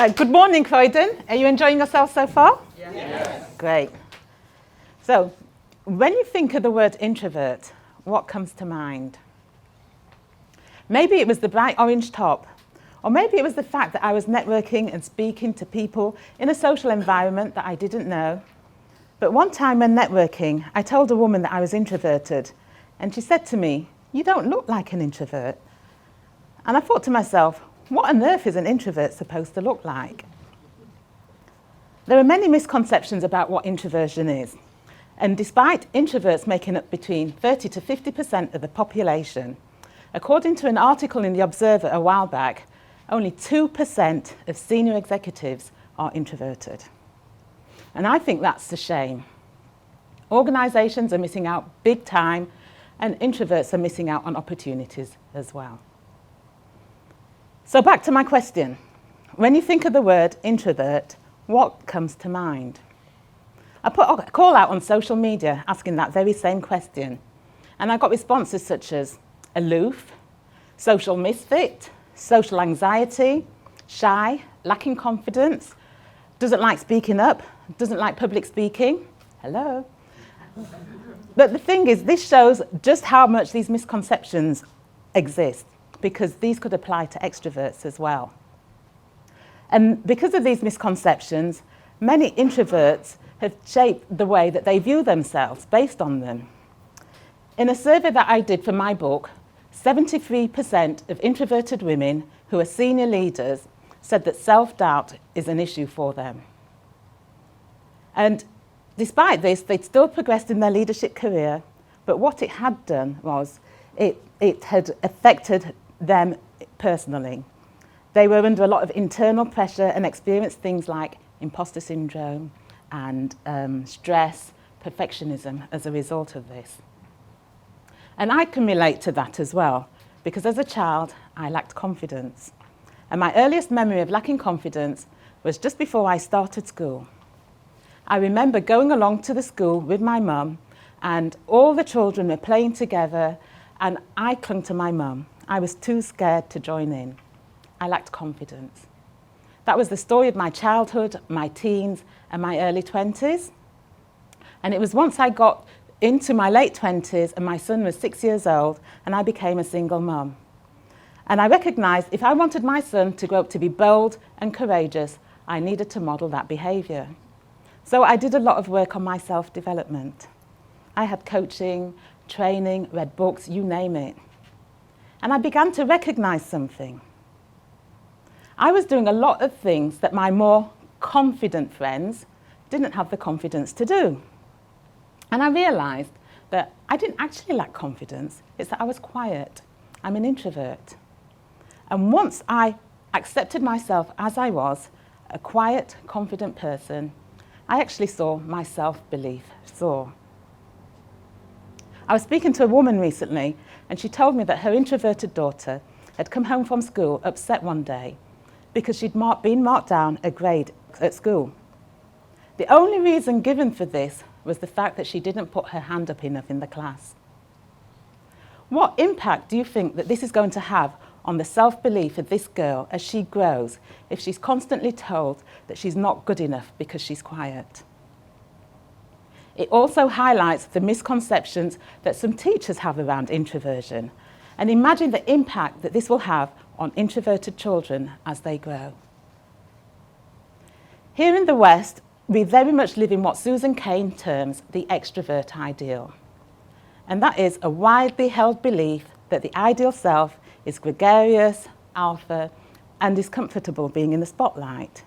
Good morning, Croydon. Are you enjoying yourself so far? Yes. Great. So, when you think of the word introvert, what comes to mind? Maybe it was the bright orange top, or maybe it was the fact that I was networking and speaking to people in a social environment that I didn't know. But one time when networking, I told a woman that I was introverted, and she said to me, "You don't look like an introvert." And I thought to myself, what on earth is an introvert supposed to look like? There are many misconceptions about what introversion is. And despite introverts making up between 30 to 50% of the population, according to an article in The Observer a while back, only 2% of senior executives are introverted. And I think that's a shame. Organisations are missing out big time, and introverts are missing out on opportunities as well. So back to my question. When you think of the word introvert, what comes to mind? I put a call out on social media asking that very same question, and I got responses such as aloof, social misfit, social anxiety, shy, lacking confidence, doesn't like speaking up, doesn't like public speaking. Hello. But the thing is, this shows just how much these misconceptions exist, because these could apply to extroverts as well. And because of these misconceptions, many introverts have shaped the way that they view themselves based on them. In a survey that I did for my book, 73% of introverted women who are senior leaders said that self-doubt is an issue for them. And despite this, they'd still progressed in their leadership career, but what it had done was it had affected them personally. They were under a lot of internal pressure and experienced things like imposter syndrome and stress, perfectionism as a result of this. And I can relate to that as well, because as a child, I lacked confidence. And my earliest memory of lacking confidence was just before I started school. I remember going along to the school with my mum, and all the children were playing together, and I clung to my mum. I was too scared to join in. I lacked confidence. That was the story of my childhood, my teens, and my early 20s. And it was once I got into my late 20s and my son was 6 years old and I became a single mum. And I recognised if I wanted my son to grow up to be bold and courageous, I needed to model that behaviour. So I did a lot of work on my self-development. I had coaching, training, read books, you name it. And I began to recognise something. I was doing a lot of things that my more confident friends didn't have the confidence to do. And I realised that I didn't actually lack confidence, it's that I was quiet. I'm an introvert. And once I accepted myself as I was, a quiet, confident person, I actually saw my self-belief soar. I was speaking to a woman recently, and she told me that her introverted daughter had come home from school upset one day because she'd been marked down a grade at school. The only reason given for this was the fact that she didn't put her hand up enough in the class. What impact do you think that this is going to have on the self-belief of this girl as she grows if she's constantly told that she's not good enough because she's quiet? It also highlights the misconceptions that some teachers have around introversion, and imagine the impact that this will have on introverted children as they grow. Here in the West, we very much live in what Susan Cain terms the extrovert ideal. And that is a widely held belief that the ideal self is gregarious, alpha, and is comfortable being in the spotlight.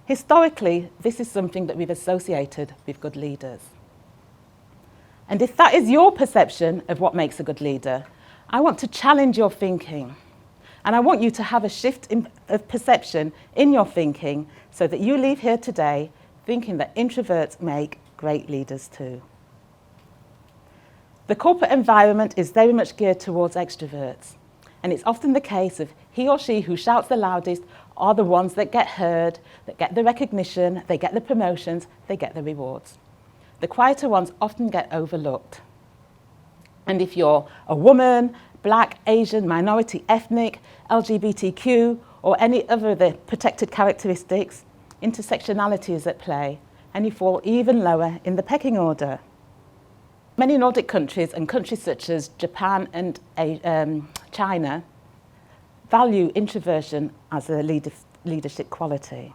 Historically, this is something that we've associated with good leaders. And if that is your perception of what makes a good leader, I want to challenge your thinking. And I want you to have a shift of perception in your thinking so that you leave here today thinking that introverts make great leaders too. The corporate environment is very much geared towards extroverts. And it's often the case of he or she who shouts the loudest are the ones that get heard, that get the recognition, they get the promotions, they get the rewards. The quieter ones often get overlooked. And if you're a woman, black, Asian, minority, ethnic, LGBTQ, or any other of the protected characteristics, intersectionality is at play, and you fall even lower in the pecking order. Many Nordic countries and countries such as Japan and China value introversion as a leadership quality.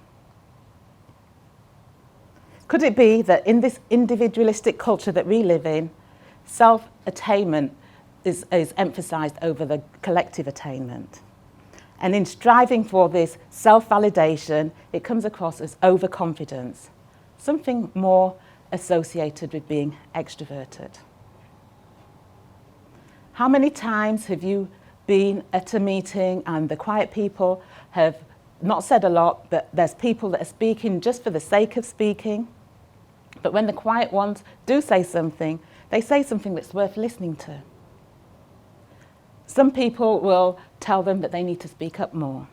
Could it be that in this individualistic culture that we live in, self-attainment is emphasised over the collective attainment? And in striving for this self-validation, it comes across as overconfidence, something more associated with being extroverted. How many times have you been at a meeting and the quiet people have not said a lot, but there's people that are speaking just for the sake of speaking, but when the quiet ones do say something, they say something that's worth listening to. Some people will tell them that they need to speak up more.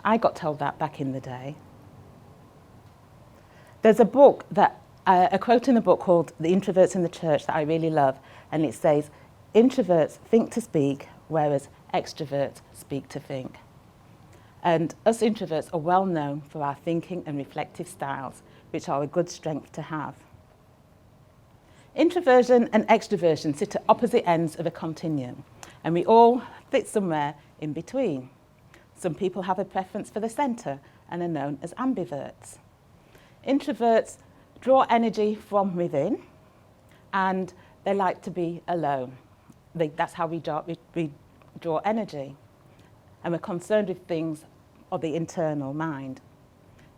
I got told that back in the day. There's a book a quote in a book called The Introverts in the Church that I really love, and it says, "Introverts think to speak, whereas extroverts speak to think." And us introverts are well known for our thinking and reflective styles, which are a good strength to have. Introversion and extroversion sit at opposite ends of a continuum, and we all fit somewhere in between. Some people have a preference for the centre and are known as ambiverts. Introverts draw energy from within, and they like to be alone. That's how we draw energy, and we're concerned with things of the internal mind.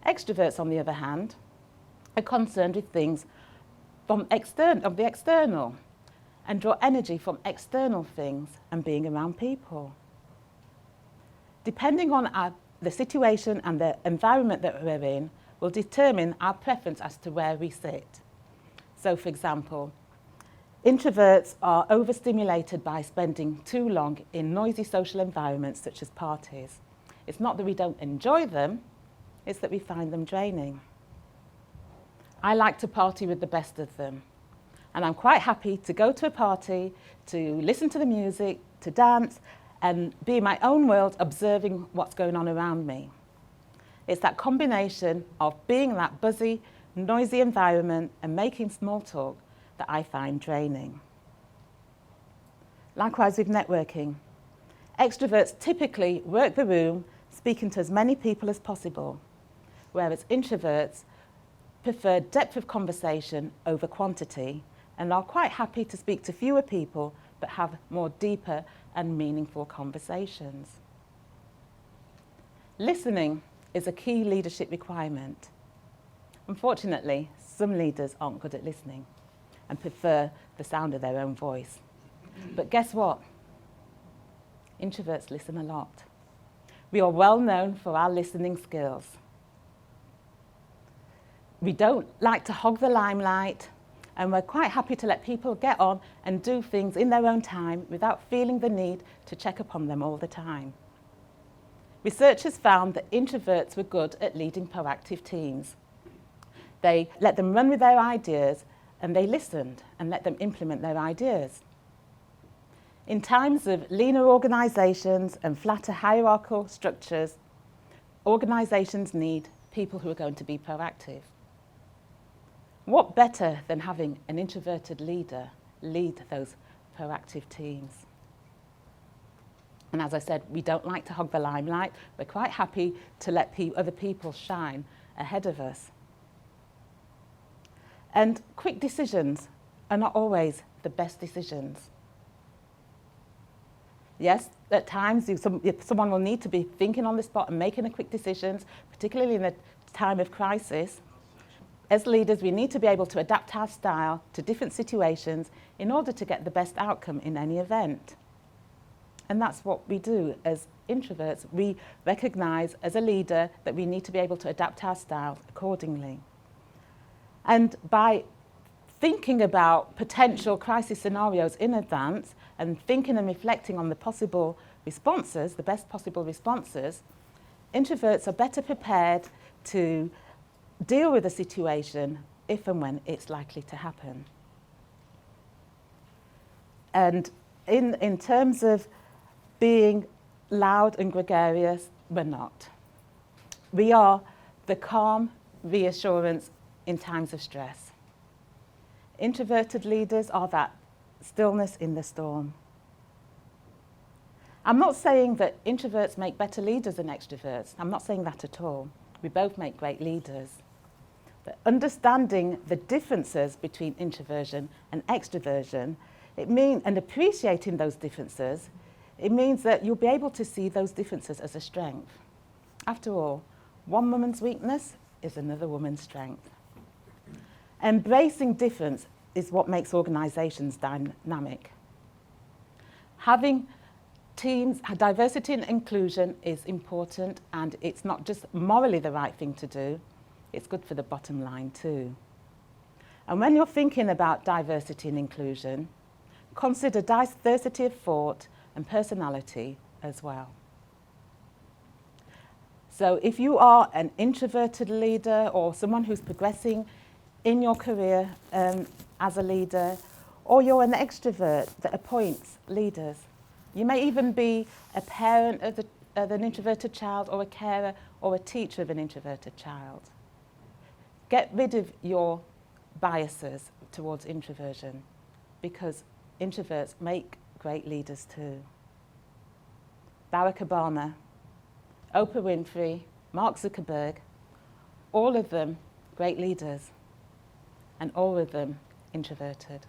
Extroverts, on the other hand, are concerned with things of the external, and draw energy from external things and being around people. Depending on the situation and the environment that we're in, will determine our preference as to where we sit. So, for example, introverts are overstimulated by spending too long in noisy social environments such as parties. It's not that we don't enjoy them, it's that we find them draining. I like to party with the best of them, and I'm quite happy to go to a party, to listen to the music, to dance, and be in my own world observing what's going on around me. It's that combination of being in that buzzy, noisy environment and making small talk that I find draining. Likewise with networking. Extroverts typically work the room, speaking to as many people as possible, whereas introverts prefer depth of conversation over quantity and are quite happy to speak to fewer people but have more deeper and meaningful conversations. Listening is a key leadership requirement. Unfortunately, some leaders aren't good at listening and prefer the sound of their own voice. But guess what? Introverts listen a lot. We are well known for our listening skills. We don't like to hog the limelight, and we're quite happy to let people get on and do things in their own time without feeling the need to check upon them all the time. Researchers found that introverts were good at leading proactive teams. They let them run with their ideas, and they listened and let them implement their ideas. In times of leaner organisations and flatter hierarchical structures, organisations need people who are going to be proactive. What better than having an introverted leader lead those proactive teams? And as I said, we don't like to hog the limelight. We're quite happy to let other people shine ahead of us. And quick decisions are not always the best decisions. Yes, at times someone will need to be thinking on the spot and making a quick decisions, particularly in a time of crisis. As leaders, we need to be able to adapt our style to different situations in order to get the best outcome in any event. And that's what we do as introverts. We recognise as a leader that we need to be able to adapt our style accordingly. And by thinking about potential crisis scenarios in advance and thinking and reflecting on the possible responses, the best possible responses, introverts are better prepared to deal with a situation if and when it's likely to happen. And in terms of being loud and gregarious, we're not. We are the calm reassurance in times of stress. Introverted leaders are that stillness in the storm. I'm not saying that introverts make better leaders than extroverts. I'm not saying that at all. We both make great leaders. But understanding the differences between introversion and extroversion, and appreciating those differences, it means that you'll be able to see those differences as a strength. After all, one woman's weakness is another woman's strength. Embracing difference is what makes organisations dynamic. Having teams, diversity and inclusion is important, and it's not just morally the right thing to do, it's good for the bottom line too. And when you're thinking about diversity and inclusion, consider diversity of thought and personality as well. So if you are an introverted leader or someone who's progressing in your career as a leader, or you're an extrovert that appoints leaders, you may even be a parent of an introverted child, or a carer or a teacher of an introverted child. Get rid of your biases towards introversion, because introverts make great leaders too. Barack Obama, Oprah Winfrey, Mark Zuckerberg, all of them great leaders, and all of them introverted.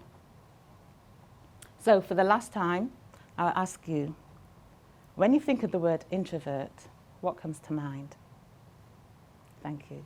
So for the last time, I'll ask you, when you think of the word introvert, what comes to mind? Thank you.